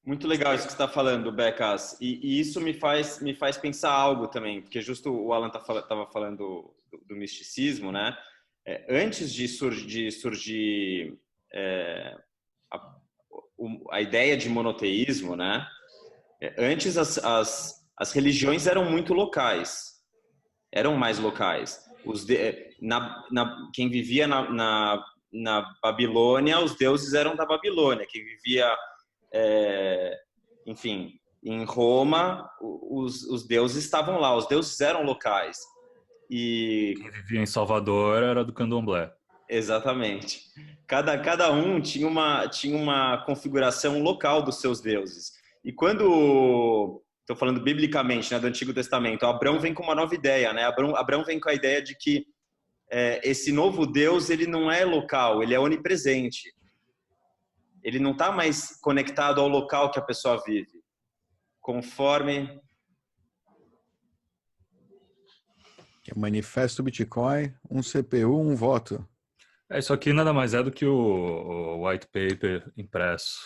Muito legal isso que você está falando, Becas. E isso me faz pensar algo também, porque justo o Alan estava falando do misticismo, né? Antes de surgir a, a ideia de monoteísmo, né? Antes as religiões eram muito locais, eram mais locais. Quem vivia na Babilônia, os deuses eram da Babilônia. Quem vivia enfim, em Roma, os deuses estavam lá, os deuses eram locais. Quem E vivia em Salvador era do candomblé. exatamente. Cada um tinha uma configuração local dos seus deuses. E quando estou falando biblicamente, né, do Antigo Testamento, Abraão vem com uma nova ideia, né? Abraão vem com a ideia de que esse novo Deus ele não é local, ele é onipresente. Ele não está mais conectado ao local que a pessoa vive. Conforme Que é Manifesto Bitcoin, um CPU, um voto. Isso aqui nada mais é do que o white paper impresso.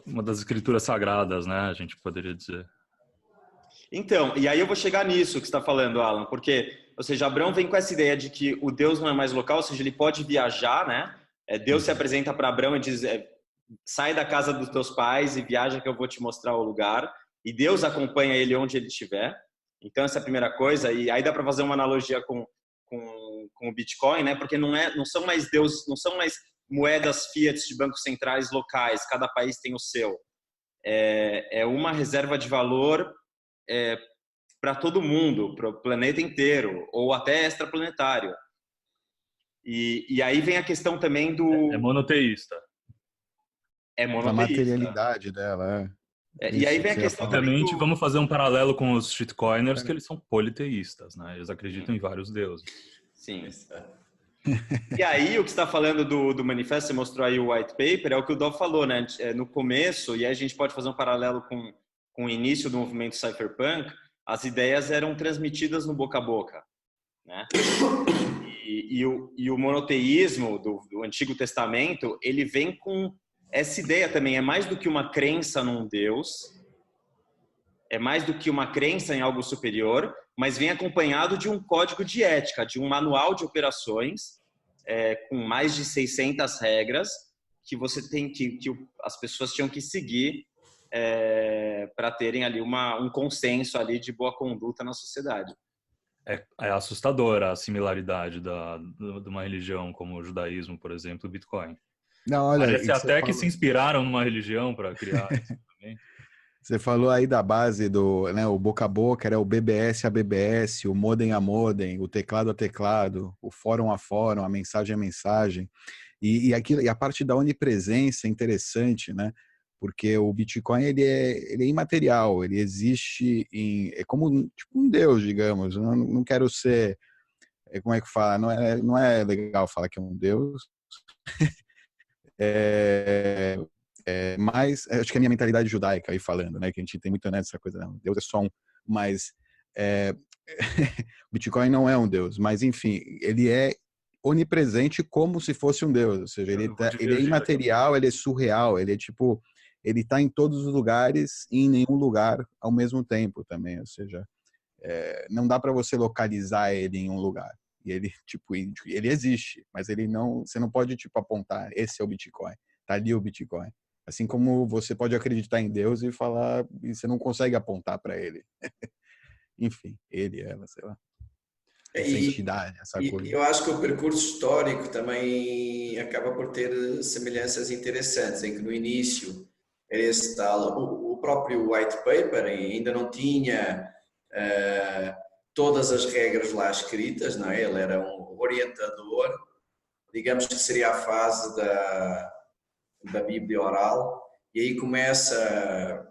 Uma das escrituras sagradas, né? A gente poderia dizer. Então, e aí eu vou chegar nisso que você está falando, Alan, porque, ou seja, Abraão vem com essa ideia de que o Deus não é mais local, ou seja, ele pode viajar, né? Deus se apresenta para Abraão e diz, sai da casa dos teus pais e viaja que eu vou te mostrar o lugar. E Deus acompanha ele onde ele estiver. Então, essa é a primeira coisa. E aí dá para fazer uma analogia com o Bitcoin, né? Porque não são mais deuses, não são mais moedas fiat de bancos centrais locais. Cada país tem o seu. É uma reserva de valor para todo mundo, para o planeta inteiro, ou até extraplanetário. E aí vem a questão também do... É monoteísta. É A monoteísta. materialidade dela, E aí vem a questão também Obviamente, do... vamos fazer um paralelo com os shitcoiners, que eles são politeístas, né? Eles acreditam em vários deuses. Sim. E aí, o que você está falando do manifesto, você mostrou aí o white paper, é o que o Dov falou, né? No começo, e aí a gente pode fazer um paralelo com o início do movimento cypherpunk, as ideias eram transmitidas no boca a boca, né? E o monoteísmo do Antigo Testamento, ele vem com essa ideia também, é mais do que uma crença num Deus, é mais do que uma crença em algo superior, mas vem acompanhado de um código de ética, de um manual de operações, com mais de 600 regras que você tem que as pessoas tinham que seguir para terem ali um consenso ali de boa conduta na sociedade. É assustadora a similaridade de uma religião como o judaísmo, por exemplo, o Bitcoin. Não, olha, Parece até que falou... se inspiraram numa religião para criar isso também. Você falou aí da base do, né, o boca a boca, era o BBS a BBS, o modem a modem, o teclado a teclado, o fórum a fórum, a mensagem a mensagem. E a parte da onipresença é interessante, né? Porque o Bitcoin ele é imaterial, ele existe é como tipo um Deus, digamos. Eu não quero ser, como é que fala? Não é legal falar que é um Deus. Mas acho que é a minha mentalidade judaica aí falando, né? Que a gente tem muito nessa coisa, não, Deus é só um, mas o Bitcoin não é um Deus, mas enfim, ele é onipresente como se fosse um Deus, ou seja, ele é imaterial, ele é surreal, ele é tipo, ele está em todos os lugares e em nenhum lugar ao mesmo tempo também, ou seja, não dá para você localizar ele em um lugar. E ele tipo, ele existe, mas ele não, você não pode tipo apontar, esse é o Bitcoin, tá ali o Bitcoin. Assim como você pode acreditar em Deus e falar, e você não consegue apontar para ele. Enfim, ele, ela, sei lá. Essa entidade, essa coisa. Eu acho que o percurso histórico também acaba por ter semelhanças interessantes, em que no início era esse tal, o próprio white paper ainda não tinha todas as regras lá escritas, não é? Ele era um orientador, digamos que seria a fase da Bíblia oral, e aí começa,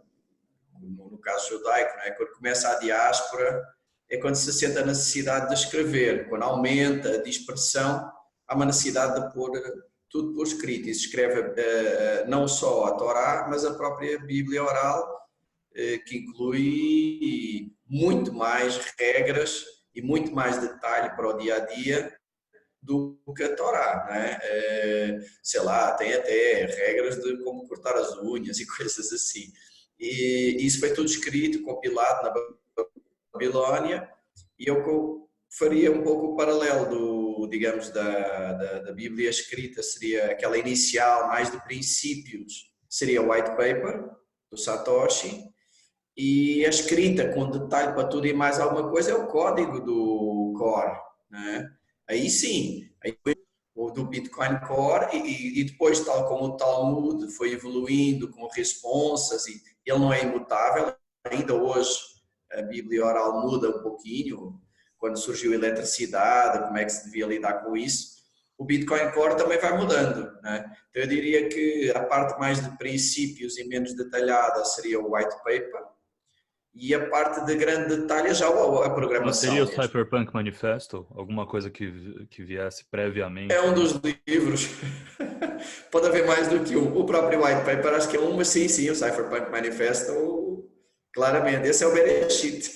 no caso judaico, não é? Quando começa a diáspora, é quando se sente a necessidade de escrever, quando aumenta a dispersão, há uma necessidade de pôr tudo por escrito, e se escreve não só a Torá, mas a própria Bíblia oral, que inclui muito mais regras e muito mais detalhe para o dia a dia do que a Torá, né? Sei lá, tem até regras de como cortar as unhas e coisas assim. E isso foi tudo escrito, compilado na Babilônia, e eu faria um pouco o paralelo digamos, da Bíblia escrita, seria aquela inicial, mais de princípios, seria o white paper do Satoshi, e a escrita com detalhe para tudo e mais alguma coisa é o código do Core, né? Aí sim, o do Bitcoin Core, e depois, tal como o Talmud foi evoluindo com responsas, e ele não é imutável, ainda hoje a Bíblia oral muda um pouquinho, quando surgiu a eletricidade, como é que se devia lidar com isso. O Bitcoin Core também vai mudando, né? Então eu diria que a parte mais de princípios e menos detalhada seria o white paper, e a parte de grande detalhe já a programação. Não seria o mesmo. Cypherpunk Manifesto? Alguma coisa que viesse previamente? É um dos livros. Pode haver mais do que um. O próprio white paper acho que é um, mas sim, o Cypherpunk Manifesto, claramente. Esse é o Bereshit.